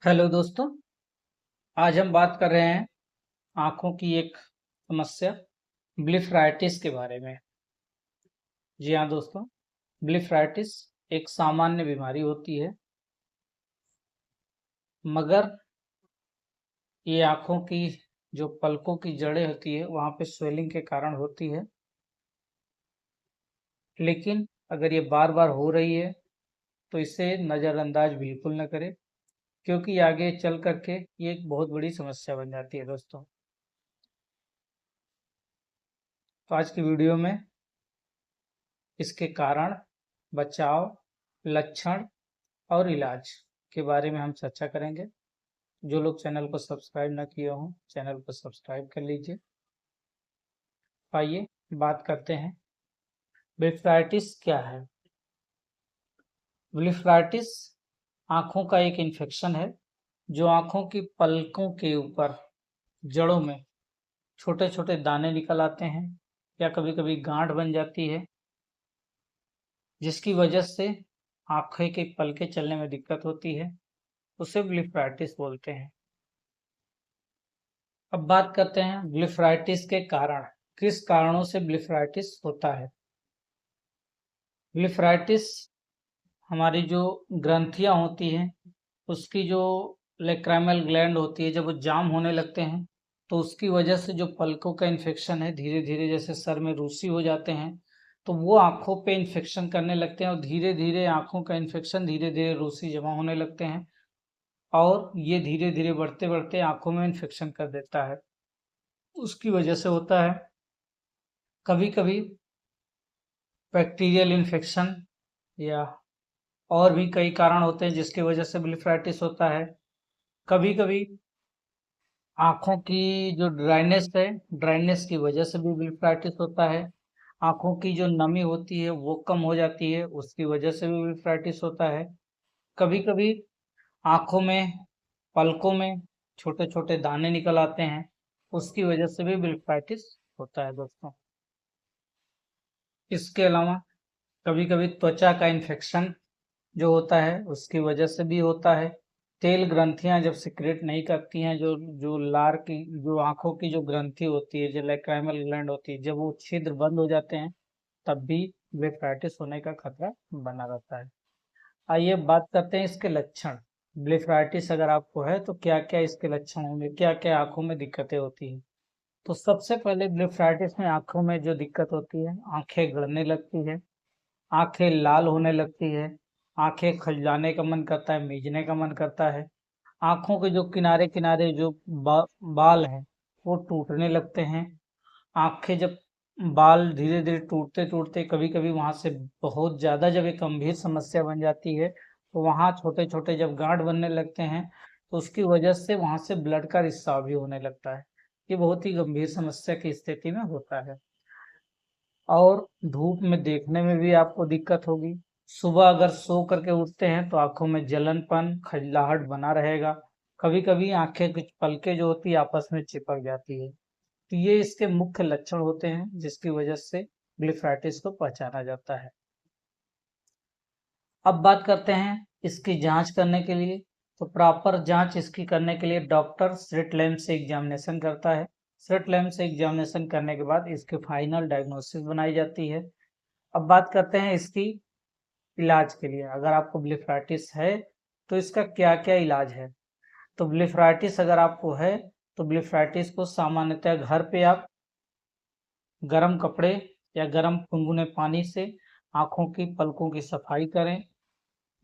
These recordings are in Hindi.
हेलो दोस्तों। आज हम बात कर रहे हैं आंखों की एक समस्या ब्लिफराइटिस के बारे में। जी हाँ दोस्तों, ब्लिफराइटिस एक सामान्य बीमारी होती है, मगर ये आंखों की जो पलकों की जड़ें होती है वहाँ पे स्वेलिंग के कारण होती है। लेकिन अगर ये बार बार हो रही है तो इसे नज़रअंदाज बिल्कुल न करें, क्योंकि आगे चल करके ये एक बहुत बड़ी समस्या बन जाती है दोस्तों। तो आज की वीडियो में इसके कारण, बचाव, लक्षण और इलाज के बारे में हम चर्चा करेंगे। जो लोग चैनल को सब्सक्राइब न किए हों, चैनल को सब्सक्राइब कर लीजिए। आइए बात करते हैं, ब्लिफराइटिस क्या है। ब्लिफराइटिस आंखों का एक इन्फेक्शन है जो आंखों की पलकों के ऊपर जड़ों में छोटे छोटे दाने निकल आते हैं या कभी कभी गांठ बन जाती है, जिसकी वजह से आंखें के पलके चलने में दिक्कत होती है। उसे ब्लिफराइटिस बोलते हैं। अब बात करते हैं ब्लिफराइटिस के कारण, किस कारणों से ब्लिफराइटिस होता है। ब्लिफराइटिस हमारी जो ग्रंथियां होती हैं, उसकी जो लेक्राइमल ग्लैंड होती है, जब वो जाम होने लगते हैं तो उसकी वजह से जो पलकों का इन्फेक्शन है, धीरे धीरे जैसे सर में रूसी हो जाते हैं तो वो आंखों पे इन्फेक्शन करने लगते हैं और धीरे धीरे आंखों का इन्फेक्शन, धीरे धीरे रूसी जमा होने लगते हैं और ये धीरे धीरे बढ़ते बढ़ते आंखों में इन्फेक्शन कर देता है। उसकी वजह से होता है कभी कभी बैक्टीरियल इन्फेक्शन, या और भी कई कारण होते हैं जिसकी वजह से ब्लिफराइटिस होता है। कभी कभी आंखों की जो ड्राइनेस है, ड्राइनेस की वजह से भी ब्लिफराइटिस होता है। आंखों की जो नमी होती है वो कम हो जाती है, उसकी वजह से भी ब्लिफराइटिस होता है। कभी कभी आंखों में, पलकों में छोटे छोटे दाने निकल आते हैं, उसकी वजह से भी ब्लिफराइटिस होता है दोस्तों। इसके अलावा कभी कभी त्वचा का इन्फेक्शन जो होता है उसकी वजह से भी होता है। तेल ग्रंथियां जब सिक्रेट नहीं करती हैं, जो जो लार की जो आंखों की जो ग्रंथि होती है, जो लैक्राइमल ग्लैंड होती है, जब वो छिद्र बंद हो जाते हैं तब भी ब्लिफराइटिस होने का खतरा बना रहता है। आइए बात करते हैं इसके लक्षण। ब्लिफराइटिस अगर आपको है तो क्या क्या इसके लक्षण होंगे, क्या क्या आंखों में दिक्कतें होती हैं। तो सबसे पहले ब्लिफराइटिस में आंखों में जो दिक्कत होती है, आंखें गड़ने लगती है, आंखें लाल होने लगती है, आंखें खजलाने का मन करता है, मीचने का मन करता है, आंखों के जो किनारे किनारे जो बाल हैं वो टूटने लगते हैं। आंखें जब बाल धीरे धीरे टूटते टूटते कभी कभी वहां से बहुत ज्यादा जब एक गंभीर समस्या बन जाती है तो वहां छोटे छोटे जब गांठ बनने लगते हैं तो उसकी वजह से वहां से ब्लड का रिसाव भी होने लगता है। ये बहुत ही गंभीर समस्या की स्थिति में होता है। और धूप में देखने में भी आपको दिक्कत होगी। सुबह अगर सो करके उठते हैं तो आंखों में जलनपन, खजलाहट बना रहेगा। कभी कभी आंखें कुछ पलके जो होती है आपस में चिपक जाती है। तो ये इसके मुख्य लक्षण होते हैं जिसकी वजह से ब्लिफराइटिस को पहचाना जाता है। अब बात करते हैं इसकी जांच करने के लिए। तो प्रॉपर जांच इसकी करने के लिए डॉक्टर स्लिट लैम्प से एग्जामिनेशन करता है। स्लिट लैम्प से एग्जामिनेशन करने के बाद इसकी फाइनल डायग्नोसिस बनाई जाती है। अब बात करते हैं इसकी इलाज के लिए। अगर आपको ब्लिफराइटिस है तो इसका क्या क्या इलाज है। तो ब्लिफराइटिस अगर आपको है तो ब्लिफराइटिस को सामान्यतः घर पे आप गर्म कपड़े या गर्म गुनगुने पानी से आंखों की पलकों की सफाई करें।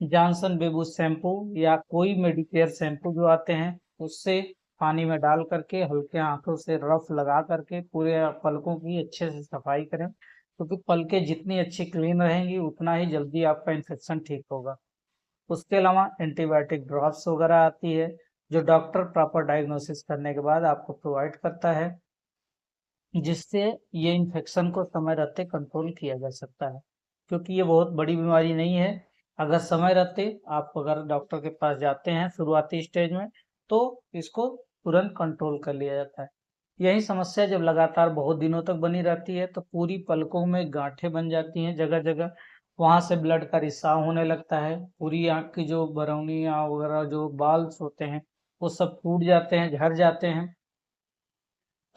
जॉनसन बेबू शैम्पू या कोई मेडिकेयर शैम्पू जो आते हैं उससे पानी में डाल करके हल्के हाथों से रफ लगा करके पूरे पलकों की अच्छे से सफाई करें, क्योंकि पलकें जितनी अच्छी क्लीन रहेंगी उतना ही जल्दी आपका इन्फेक्शन ठीक होगा। उसके अलावा एंटीबायोटिक ड्रॉप्स वगैरह आती है जो डॉक्टर प्रॉपर डायग्नोसिस करने के बाद आपको प्रोवाइड करता है, जिससे ये इन्फेक्शन को समय रहते कंट्रोल किया जा सकता है। क्योंकि ये बहुत बड़ी बीमारी नहीं है, अगर समय रहते आप अगर डॉक्टर के पास जाते हैं शुरुआती स्टेज में तो इसको तुरंत कंट्रोल कर लिया जाता है। यही समस्या जब लगातार बहुत दिनों तक बनी रहती है तो पूरी पलकों में गांठें बन जाती हैं जगह जगह, वहां से ब्लड का रिसाव होने लगता है, पूरी आंख की जो बरौनियां वगैरह जो बाल्स होते हैं वो सब टूट जाते हैं, झड़ जाते हैं।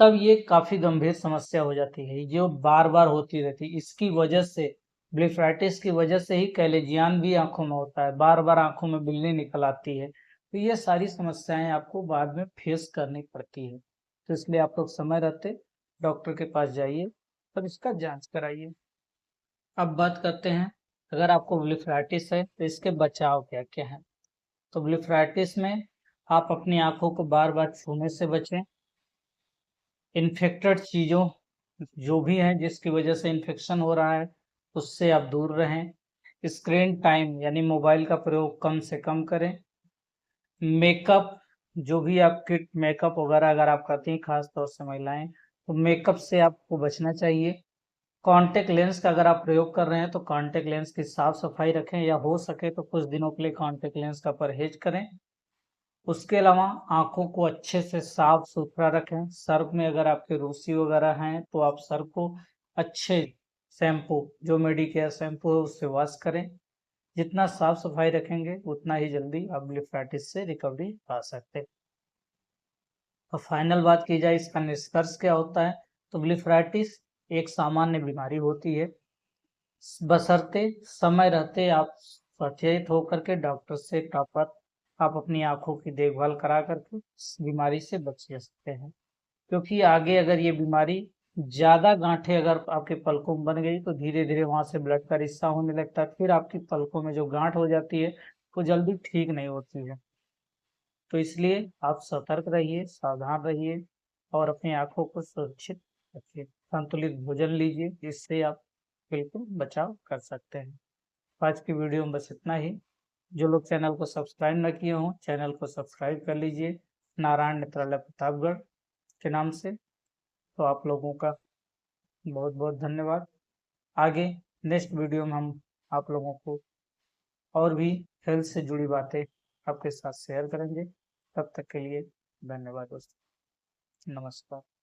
तब ये काफी गंभीर समस्या हो जाती है जो बार बार होती रहती है। इसकी वजह से, ब्लीफराइटिस की वजह से ही कैलेजियन भी आंखों में होता है, बार बार आंखों में बिल्ली निकल आती है। तो ये सारी समस्याएं आपको बाद में फेस करनी पड़ती है। तो इसलिए आप लोग समय रहते डॉक्टर के पास जाइए और इसका जांच कराइए। अब बात करते हैं, अगर आपको ब्लीफराइटिस है तो इसके बचाव क्या क्या है। तो ब्लीफराइटिस में आप अपनी आंखों को बार बार छूने से बचें। इन्फेक्टेड चीज़ों जो भी हैं जिसकी वजह से इन्फेक्शन हो रहा है उससे आप दूर रहें। स्क्रीन टाइम यानी मोबाइल का प्रयोग कम से कम करें। मेकअप, जो भी आपके मेकअप वगैरह अगर आप करती हैं, खास तौर से महिलाएं, तो मेकअप से आपको बचना चाहिए। कॉन्टेक्ट लेंस का अगर आप प्रयोग कर रहे हैं तो कॉन्टेक्ट लेंस की साफ सफाई रखें, या हो सके तो कुछ दिनों के लिए कॉन्टेक्ट लेंस का परहेज करें। उसके अलावा आंखों को अच्छे से साफ सुथरा रखें। सर्फ में अगर आपके रूसी वगैरह हैं तो आप सर्फ को अच्छे शैम्पू, जो मेडिकेयर शैम्पू है उससे वॉश करें। जितना साफ सफाई रखेंगे उतना ही जल्दी आप ब्लीफराइटिस से रिकवरी पा सकते हैं। और फाइनल बात की जाए इसका निष्कर्ष क्या होता है, तो ब्लीफराइटिस एक सामान्य बीमारी होती है, बशर्ते समय रहते आप सचेत होकर के डॉक्टर से प्रॉपर आप अपनी आंखों की देखभाल करा करके इस बीमारी से बच सकते हैं। क्योंकि आगे अगर ये बीमारी ज्यादा गांठें अगर आपके पलकों में बन गई तो धीरे धीरे वहां से ब्लड का रिसाव होने लगता है, फिर आपकी पलकों में जो गांठ हो जाती है वो जल्दी ठीक नहीं होती है। तो इसलिए आप सतर्क रहिए, सावधान रहिए और अपनी आंखों को सुरक्षित रखिए। संतुलित भोजन लीजिए, जिससे आप बिल्कुल बचाव कर सकते हैं। आज की वीडियो में बस इतना ही। जो लोग चैनल को सब्सक्राइब न किए हों, चैनल को सब्सक्राइब कर लीजिए, नारायण नेत्रालय प्रतापगढ़ के नाम से। तो आप लोगों का बहुत बहुत धन्यवाद। आगे नेक्स्ट वीडियो में हम आप लोगों को और भी हेल्थ से जुड़ी बातें आपके साथ शेयर करेंगे। तब तक के लिए धन्यवाद दोस्तों, नमस्कार।